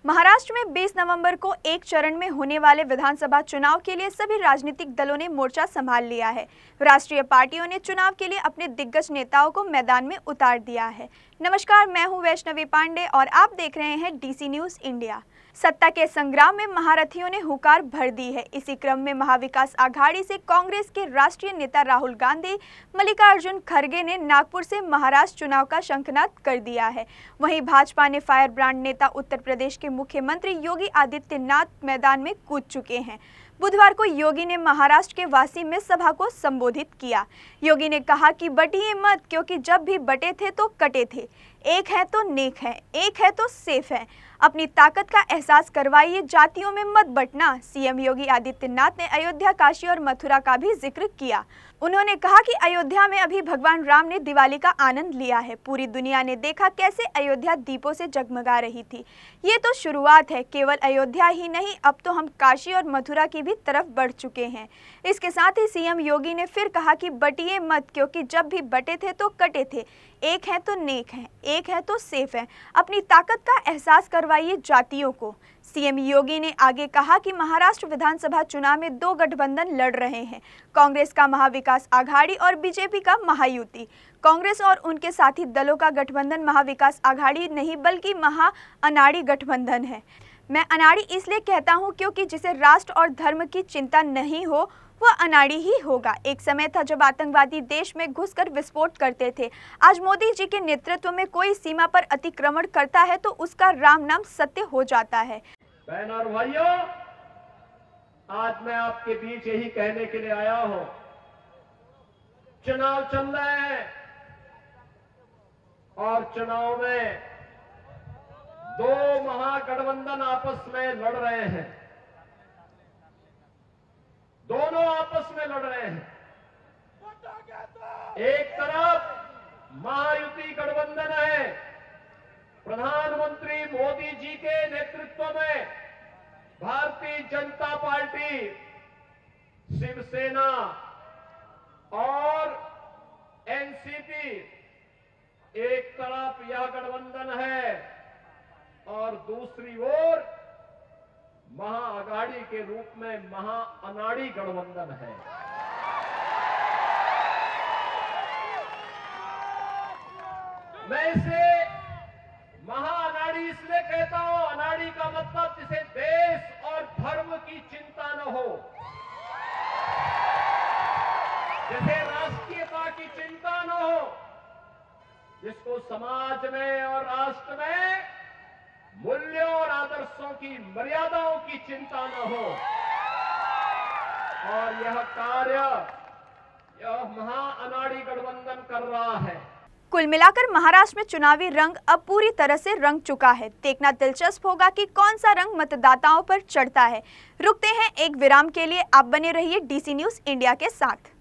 महाराष्ट्र में 20 नवंबर को एक चरण में होने वाले विधानसभा चुनाव के लिए सभी राजनीतिक दलों ने मोर्चा संभाल लिया है। राष्ट्रीय पार्टियों ने चुनाव के लिए अपने दिग्गज नेताओं को मैदान में उतार दिया है। नमस्कार, मैं हूं वैष्णवी पांडे और आप देख रहे हैं डीसी न्यूज इंडिया। सत्ता के संग्राम में महारथियों ने हुंकार भर दी है। इसी क्रम में महाविकास आघाड़ी से कांग्रेस के राष्ट्रीय नेता राहुल गांधी, मल्लिकार्जुन खड़गे ने नागपुर से महाराष्ट्र चुनाव का शंखनाद कर दिया है। वहीं भाजपा ने फायर ब्रांड नेता उत्तर प्रदेश के मुख्यमंत्री योगी आदित्यनाथ मैदान में कूद चुके हैं। बुधवार को योगी ने महाराष्ट्र के वासी में सभा को संबोधित किया। योगी ने कहा कि बटिए मत, क्योंकि जब भी बटे थे तो कटे थे। एक है तो नेक है, एक है तो सेफ है। अपनी ताकत का एहसास करवाइए, जातियों में मत बंटना। सीएम योगी आदित्यनाथ ने अयोध्या, काशी और मथुरा का भी जिक्र किया। उन्होंने कहा कि अयोध्या में अभी भगवान राम ने दिवाली का आनंद लिया है। पूरी दुनिया ने देखा कैसे अयोध्या दीपों से जगमगा रही थी। ये तो शुरुआत है। केवल अयोध्या ही नहीं, अब तो हम काशी और मथुरा की भी तरफ बढ़ चुके हैं। इसके साथ ही सीएम योगी ने फिर कहा कि बटिए मत, क्योंकि जब भी बटे थे तो कटे थे। एक है तो नेक है, एक है तो सेफ है। अपनी ताकत का एहसास करवाइए जातियों को। सीएम योगी ने आगे कहा कि महाराष्ट्र विधानसभा चुनाव में दो गठबंधन लड़ रहे हैं, कांग्रेस का महाविकास आघाड़ी और बीजेपी का महायुति। कांग्रेस और उनके साथी दलों का गठबंधन महाविकास आघाड़ी नहीं बल्कि महाअनाड़ी गठबंधन है। मैं अनाड़ी इसलिए कहता हूं क्योंकि जिसे राष्ट्र और धर्म की चिंता नहीं हो वह अनाड़ी ही होगा। एक समय था जब आतंकवादी देश में घुसकर विस्फोट करते थे। आज मोदी जी के नेतृत्व में कोई सीमा पर अतिक्रमण करता है तो उसका राम नाम सत्य हो जाता है। बहन और भाइयों, आज मैं आपके बीच यही कहने के लिए आया हूं, चुनाव चल रहे हैं और चुनाव में दो महागठबंधन आपस में लड़ रहे हैं। दोनों आपस में लड़ रहे हैं। एक तरफ महायुति गठबंधन है, प्रधानमंत्री मोदी जी के नेतृत्व में भारतीय जनता पार्टी, शिवसेना और एनसीपी। एक तरफ यह गठबंधन है और दूसरी ओर महाअघाड़ी के रूप में महाअनाड़ी गठबंधन है। मैं इसे महाअनाड़ी इसलिए कहता हूं, अनाड़ी का मतलब जिसे देश और धर्म की चिंता न हो, जिसे राष्ट्रीयता की चिंता न हो, जिसको समाज में और राष्ट्र में मूल्यों और आदर्शों की मर्यादाओं की चिंता न हो। और यह कार्य यह महाअनाड़ी गठबंधन कर रहा है। कुल मिलाकर महाराष्ट्र में चुनावी रंग अब पूरी तरह से रंग चुका है। देखना दिलचस्प होगा कि कौन सा रंग मतदाताओं पर चढ़ता है। रुकते हैं एक विराम के लिए। आप बने रहिए डीसी न्यूज इंडिया के साथ।